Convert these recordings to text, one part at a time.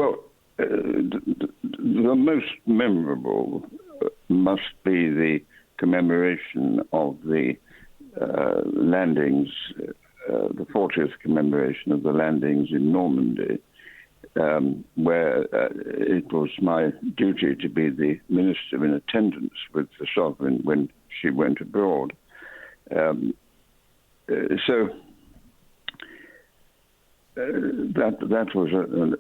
Well, the most memorable must be the commemoration of the landings, the 40th commemoration of the landings in Normandy, where it was my duty to be the minister in attendance with the sovereign when she went abroad. So that was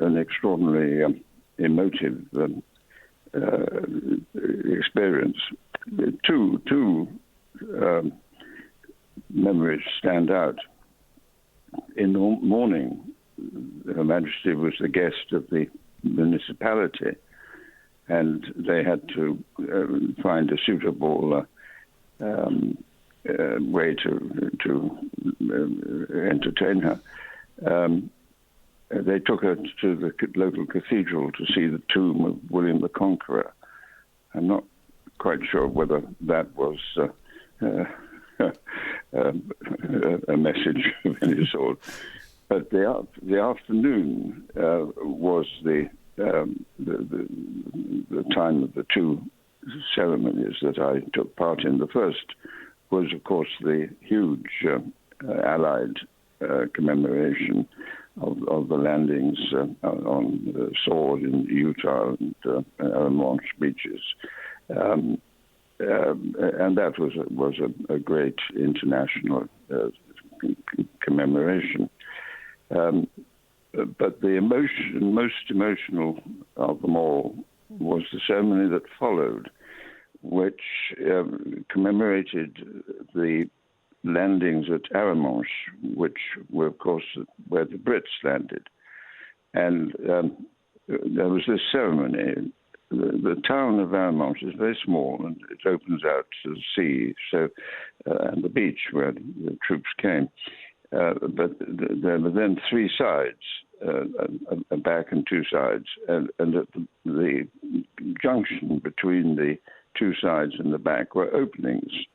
an extraordinarily emotive experience. Two memories stand out. In the morning, Her Majesty was the guest of the municipality, and they had to find a suitable way to entertain her. They took her to the local cathedral to see the tomb of William the Conqueror. I'm not quite sure whether that was a message of any sort. But the afternoon was the time of the two ceremonies that I took part in. The first was, of course, the huge Allied commemoration of the landings on the Sword in Utah and Armanche beaches. And that was a great international commemoration. But the most emotional of them all was the ceremony that followed, which commemorated the landings at Armanche, which were, of course, where the Brits landed. And there was this ceremony. The town of Armanche is very small, and it opens out to the sea, so and the beach where the troops came. But there were then three sides, a back and two sides, and at the junction between the two sides and the back were openings.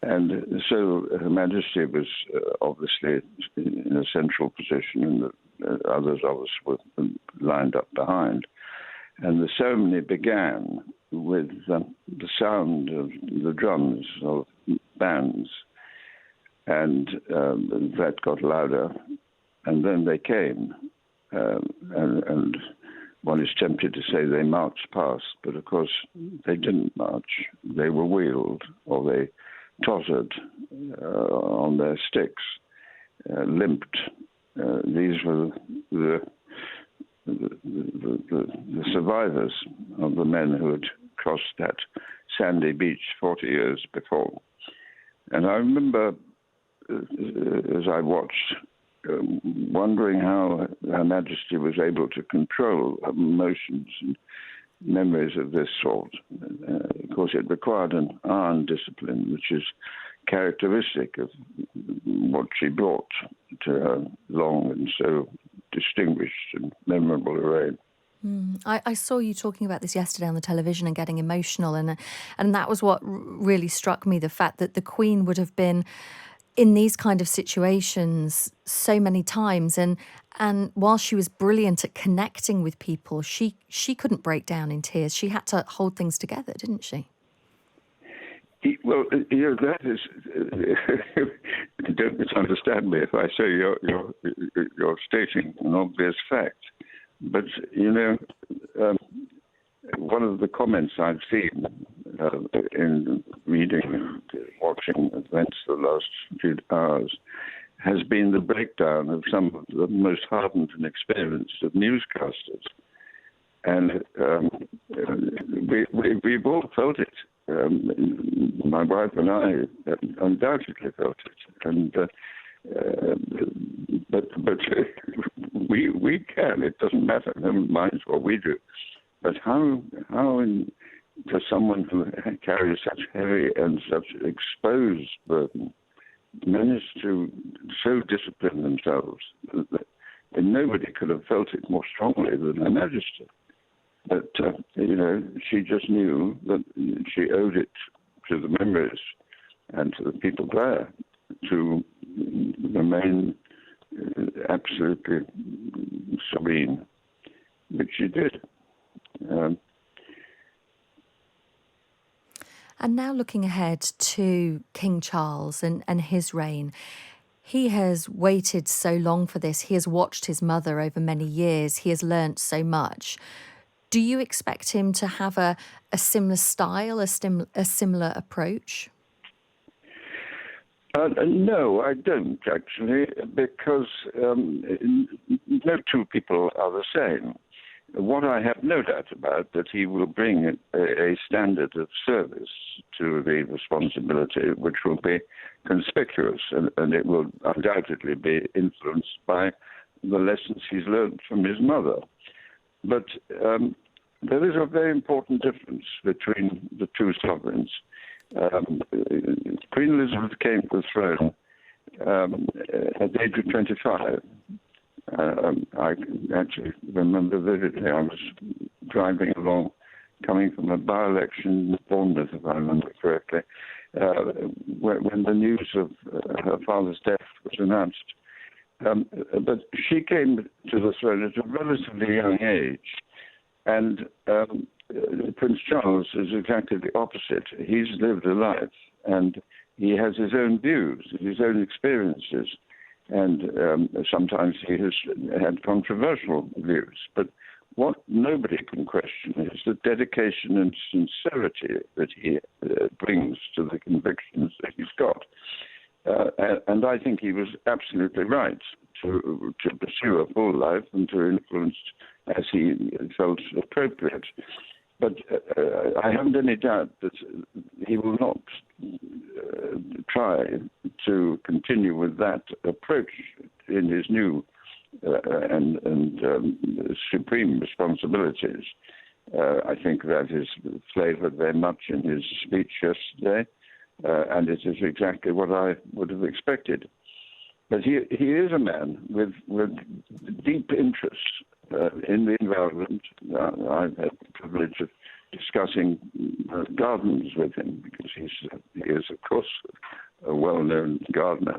And so Her Majesty was obviously in a central position, and the others of us were lined up behind. And the ceremony began with the sound of the drums of bands, and that got louder, and then they came, and one is tempted to say they marched past, but of course they didn't march. They were wheeled, or they tottered on their sticks, limped. These were the survivors of the men who had crossed that sandy beach 40 years before. And I remember, as I watched, wondering how Her Majesty was able to control emotions and memories of this sort. Of course, it required an iron discipline, which is characteristic of what she brought to her long and so distinguished and memorable reign. I saw you talking about this yesterday on the television and getting emotional, and that was what really struck me, the fact that the Queen would have been in these kind of situations so many times, and while she was brilliant at connecting with people, she couldn't break down in tears. She had to hold things together, didn't she? Well, that is. Don't misunderstand me if I say you're stating an obvious fact, but one of the comments I've seen in reading and watching events the last few hours has been the breakdown of some of the most hardened and experienced of newscasters. And we've all felt it. My wife and I undoubtedly felt it. And but we can. It doesn't matter. No one minds what we do. But how does someone who carries such heavy and such exposed burden manage to so discipline themselves that nobody could have felt it more strongly than Her Majesty? But, she just knew that she owed it to the memories and to the people there to remain absolutely serene. which she did. And now looking ahead to King Charles and his reign, he has waited so long for this. He has watched his mother over many years. He has learnt so much. Do you expect him to have a similar style, a similar approach? No, I don't, actually, because no two people are the same. What I have no doubt about that he will bring a standard of service to the responsibility which will be conspicuous, and it will undoubtedly be influenced by the lessons he's learned from his mother. But there is a very important difference between the two sovereigns. Queen Elizabeth came to the throne at the age of 25. I actually remember vividly, I was driving along, coming from a by-election in Bournemouth, if I remember correctly, when the news of her father's death was announced. But she came to the throne at a relatively young age, and Prince Charles is exactly the opposite. He's lived a life, and he has his own views, his own experiences, and sometimes he has had controversial views. But what nobody can question is the dedication and sincerity that he brings to the convictions that he's got. And I think he was absolutely right to pursue a full life and to influence as he felt appropriate. But I haven't any doubt that he will not try to continue with that approach in his new and supreme responsibilities. I think that is flavoured very much in his speech yesterday, and it is exactly what I would have expected. But he is a man with deep interest in the environment. I've had the privilege of discussing gardens with him because he is, of course, a well-known gardener,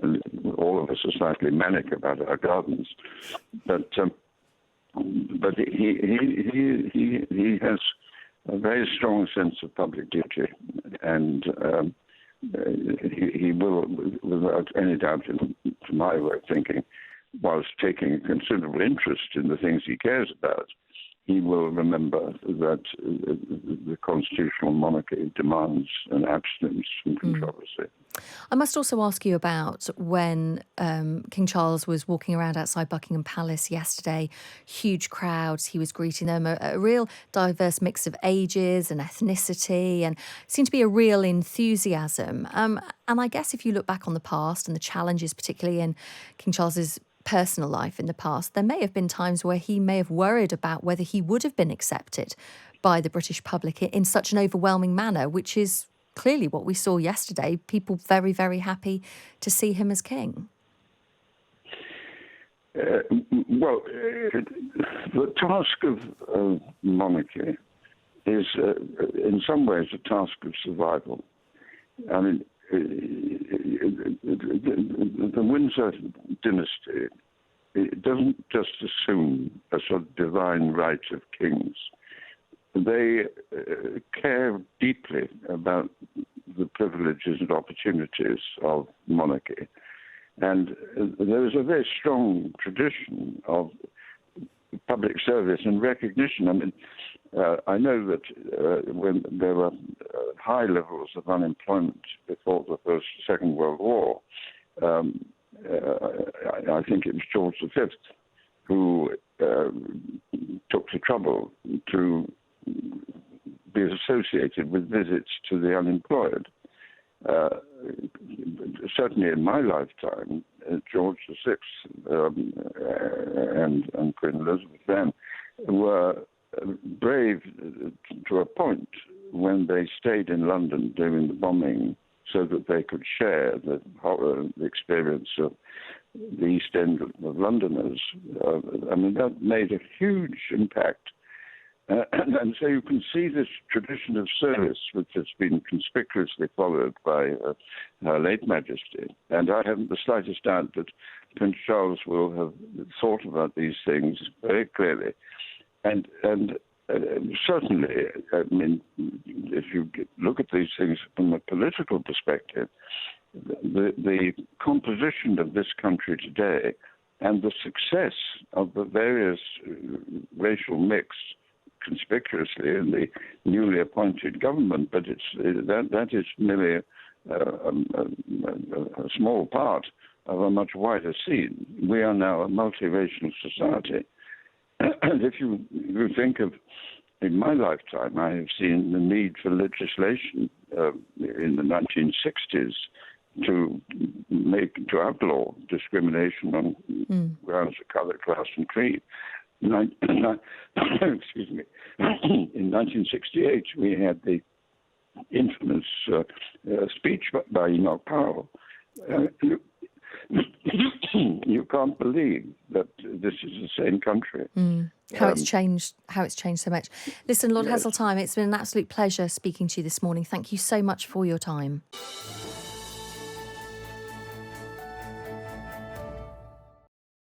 and all of us are slightly manic about our gardens. But he has a very strong sense of public duty, and he will, without any doubt, to my way of thinking, whilst taking a considerable interest in the things he cares about, he will remember that the constitutional monarchy demands an abstinence from controversy. I must also ask you about when King Charles was walking around outside Buckingham Palace yesterday, huge crowds, he was greeting them, a real diverse mix of ages and ethnicity, and seemed to be a real enthusiasm. And I guess if you look back on the past and the challenges, particularly in King Charles's personal life in the past, there may have been times where he may have worried about whether he would have been accepted by the British public in such an overwhelming manner, which is clearly what we saw yesterday. People very, very happy to see him as king. Well, the task of monarchy is, in some ways, a task of survival. I mean, the Windsor dynasty, it doesn't just assume a sort of divine right of kings. They care deeply about the privileges and opportunities of monarchy. And there is a very strong tradition of public service and recognition. I mean, I know that when there were high levels of unemployment before the Second World War, I think it was George V who took the trouble to be associated with visits to the unemployed. Certainly in my lifetime, George VI and Queen Elizabeth then were brave to a point when they stayed in London during the bombing so that they could share the experience of the East End of Londoners. I mean, that made a huge impact. And so you can see this tradition of service, which has been conspicuously followed by Her late Majesty. And I haven't the slightest doubt that Prince Charles will have thought about these things very clearly. And certainly, I mean, if you look at these things from a political perspective, the composition of this country today and the success of the various racial mix conspicuously in the newly appointed government, but that is merely a small part of a much wider scene. We are now a multiracial society. And if you think of, in my lifetime, I have seen the need for legislation in the 1960s to outlaw discrimination on grounds of color, class, and creed. Excuse me. In 1968, we had the infamous speech by Enoch Powell. You can't believe that this is the same country. How it's changed so much. Listen, Lord Heseltine, it's been an absolute pleasure speaking to you this morning. Thank you so much for your time.